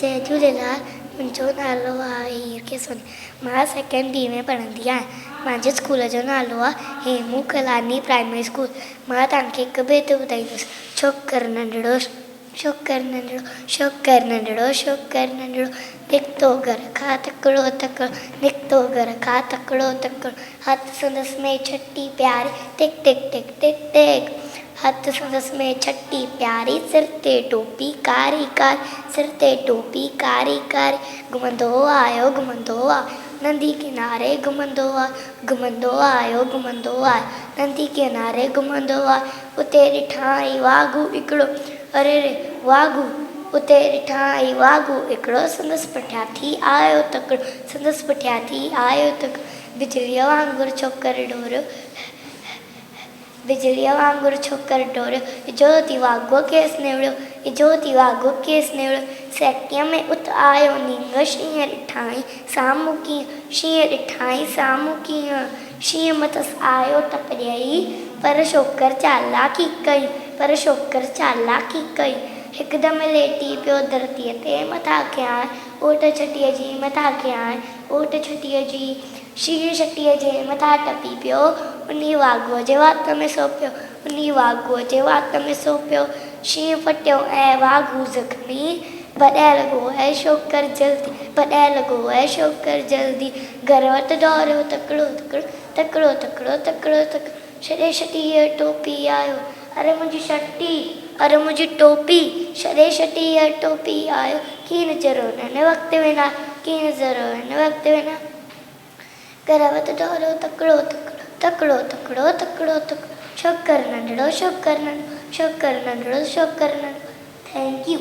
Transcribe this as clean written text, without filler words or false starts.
जय झूलेलाल। मुंहिंजो नालो आहे हीर केसवानी। मां सेकेंड डी में पढ़ंदी आहियां। मुंहिंजे स्कूल जो नालो आहे हेमू कलानी प्राइमरी स्कूल। मां तव्हांखे हिकु बेत ॿुधाईंदुसि। छोकर नंढड़ो छोकर नंढड़ो छोकर नंढड़ो छोकर नंढड़ो निकितो घर खां तकिड़ो तकिड़ो निकितो घर खां तकिड़ो तकिड़ो हथ संदसि में छटी प्यारी टिक टिक टिक टिक टिक हथ संदसि में छटी प्यारी सिर ते टोपी कारी कारी सिर ते टोपी कारी कारी घुमंदो आयो नंदी किनारे घुमंदो आयो नंदी किनारे घुमंदो आयो उते ॾिठाई वाघू हिकिड़ो अरे रे वाघू उते ॾिठाई वाघू हिकिड़ो संदसि पुठियां थी आयो तकिड़ो संदसि पुठियां थी आयो तकिड़ो बिजलीअ वांगुरु छोकर डोरियो बिजलीअ वांगुरु छोकर डोरियो ज्योति वाघो खेसि निवड़ियो ज्योति वाघो खेसि निवड़ियो सेकीअ में उत आयो नींग शींहं ॾिठाई साम्हूं कीअं शींहं ॾिठाई साम्हूं कीअं शींहं मथसि आयो टप ॾेई पर छोकर चालाकी कई हिकदमि लेटी पियो धरतीअ ते मथां खियाए ओट छटीअ जी मथां खियाए ओट छटीअ जी शींहं छटीअ जे मथां टपी पियो उन्ही वाघूअ जे वात में सो पियो शींहं फटियो ऐं वाघू ज़ख़्मी भॼाए लॻो ऐं छोकर जल्दी घर वटि दौड़ियो तकिड़ो छॾे छटीअ टोपी आयो अरे मुंहिंजी टोपी छॾे छटीअ टोपी आयो कीअं नज़र हिन वक़्तु विना घर वटि दौड़ियो तकिड़ो छोकर नंढड़ो थैंक यू।